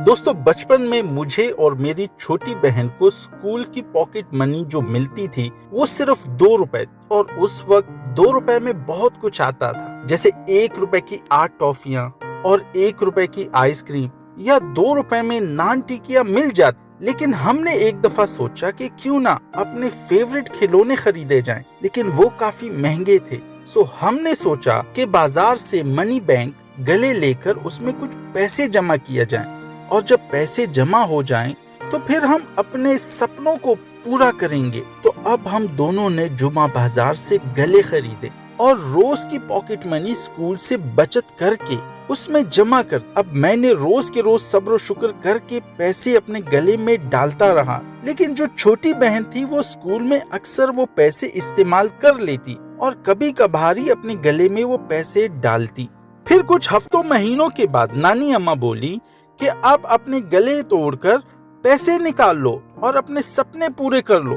दोस्तों, बचपन में मुझे और मेरी छोटी बहन को स्कूल की पॉकेट मनी जो मिलती थी वो सिर्फ 2 रुपए, और उस वक्त 2 रुपए में बहुत कुछ आता था, जैसे 1 रुपए की 8 टॉफियां और 1 रुपए की आइसक्रीम, या 2 रुपए में नान टिकिया मिल जाती। लेकिन हमने एक दफा सोचा कि क्यों ना अपने फेवरेट खिलौने खरीदे जाएं, लेकिन वो काफी महंगे थे। सो हमने सोचा कि बाजार से मनी बैंक गले लेकर उसमें कुछ पैसे जमा किया जाए, और जब पैसे जमा हो जाएं तो फिर हम अपने सपनों को पूरा करेंगे। तो अब हम दोनों ने जुमा बाजार से गले खरीदे और रोज की पॉकेट मनी स्कूल से बचत करके उसमें जमा कर। अब मैंने रोज के रोज सब्र शुक्र करके पैसे अपने गले में डालता रहा, लेकिन जो छोटी बहन थी वो स्कूल में अक्सर वो पैसे इस्तेमाल कर लेती और कभी कभार ही अपने गले में वो पैसे डालती। फिर कुछ हफ्तों महीनों के बाद नानी अम्मा बोली कि अब अपने गले तोड़कर पैसे निकाल लो और अपने सपने पूरे कर लो।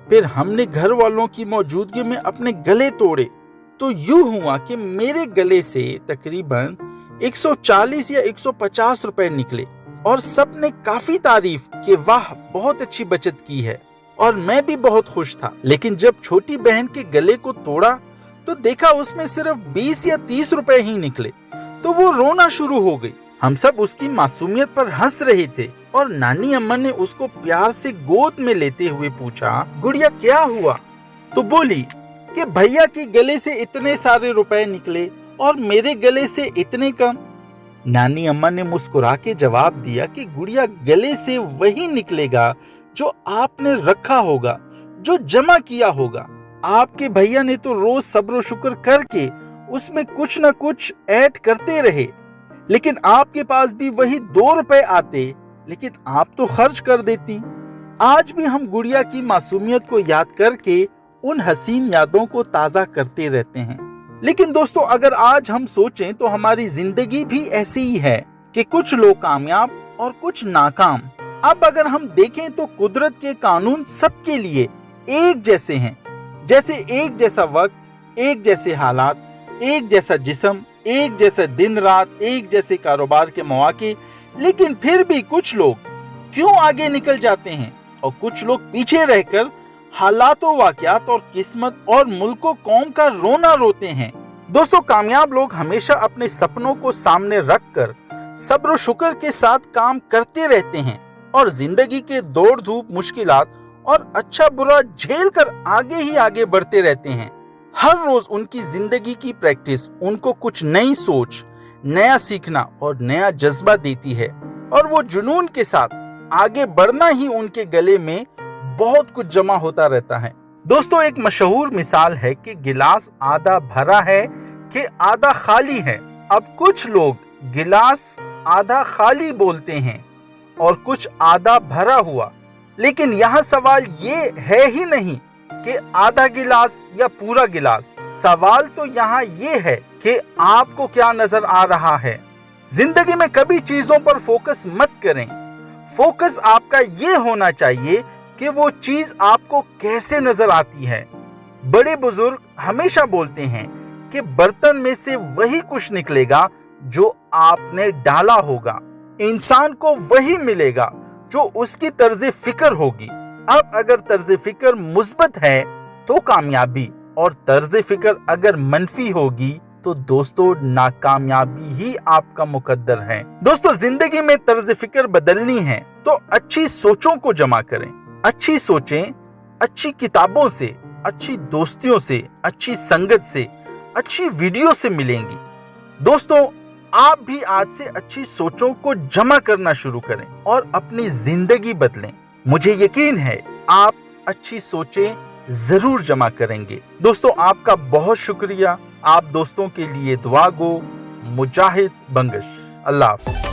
फिर हमने घर वालों की मौजूदगी में अपने गले तोड़े, तो यूं हुआ कि मेरे गले से तकरीबन 140 या 150 रुपए निकले, और सबने काफी तारीफ कि वाह बहुत अच्छी बचत की है, और मैं भी बहुत खुश था। लेकिन जब छोटी बहन के गले को तोड़ा तो देखा उसमें सिर्फ 20 या 30 रुपए ही निकले, तो वो रोना शुरू हो गई। हम सब उसकी मासूमियत पर हंस रहे थे, और नानी अम्मा ने उसको प्यार से गोद में लेते हुए पूछा, गुड़िया क्या हुआ? तो बोली कि भैया के गले से इतने सारे रुपए निकले और मेरे गले से इतने कम। नानी अम्मा ने मुस्कुरा के जवाब दिया कि गुड़िया, गले से वही निकलेगा जो आपने रखा होगा, जो जमा किया होगा। आपके भैया ने तो रोज सब्र शुक्र करके उसमें कुछ न कुछ ऐड करते रहे, लेकिन आपके पास भी वही 2 रुपए आते, लेकिन आप तो खर्च कर देती। आज भी हम गुड़िया की मासूमियत को याद करके उन हसीन यादों को ताज़ा करते रहते हैं। लेकिन दोस्तों, अगर आज हम सोचें तो हमारी जिंदगी भी ऐसी ही है कि कुछ लोग कामयाब और कुछ नाकाम। अब अगर हम देखें तो कुदरत के कानून सबके लिए एक जैसे हैं, जैसे एक जैसा वक्त, एक जैसे हालात, एक जैसा जिस्म, एक जैसे दिन रात, एक जैसे कारोबार के मौके। लेकिन फिर भी कुछ लोग क्यों आगे निकल जाते हैं और कुछ लोग पीछे रहकर हालातों, वाकयात और किस्मत और मुल्क कौम का रोना रोते हैं। दोस्तों, कामयाब लोग हमेशा अपने सपनों को सामने रखकर सब्र शुक्र के साथ काम करते रहते हैं, और जिंदगी के दौड़ धूप, मुश्किलात और अच्छा बुरा झेल कर आगे ही आगे बढ़ते रहते हैं। हर रोज उनकी जिंदगी की प्रैक्टिस उनको कुछ नई सोच, नया सीखना और नया जज्बा देती है, और वो जुनून के साथ आगे बढ़ना ही उनके गले में बहुत कुछ जमा होता रहता है। दोस्तों, एक मशहूर मिसाल है कि गिलास आधा भरा है कि आधा खाली है। अब कुछ लोग गिलास आधा खाली बोलते हैं और कुछ आधा भरा हुआ, लेकिन यहाँ सवाल ये है ही नहीं कि आधा गिलास या पूरा गिलास। सवाल तो यहाँ ये है कि आपको क्या नजर आ रहा है। जिंदगी में कभी चीजों पर फोकस मत करें। फोकस आपका ये होना चाहिए कि वो चीज आपको कैसे नजर आती है। बड़े बुजुर्ग हमेशा बोलते हैं कि बर्तन में से वही कुछ निकलेगा जो आपने डाला होगा। इंसान को वही मिलेगा जो उसकी तर्ज फिक्र होगी। अब अगर तर्ज फिक्र मुस्बत है तो कामयाबी, और तर्ज फिक्र अगर मनफी होगी तो दोस्तों नाकामयाबी ही आपका मुकद्दर है। दोस्तों, जिंदगी में तर्ज फिक्र बदलनी है तो अच्छी सोचों को जमा करें। अच्छी सोचें अच्छी किताबों से, अच्छी दोस्तियों से, अच्छी संगत से, अच्छी वीडियो से मिलेंगी। दोस्तों, आप भी आज से अच्छी सोचों को जमा करना शुरू करें और अपनी जिंदगी बदलें। मुझे यकीन है आप अच्छी सोचें जरूर जमा करेंगे। दोस्तों, आपका बहुत शुक्रिया। आप दोस्तों के लिए दुआ गो। मुजाहिद बंगश। अल्लाह हाफ़िज़।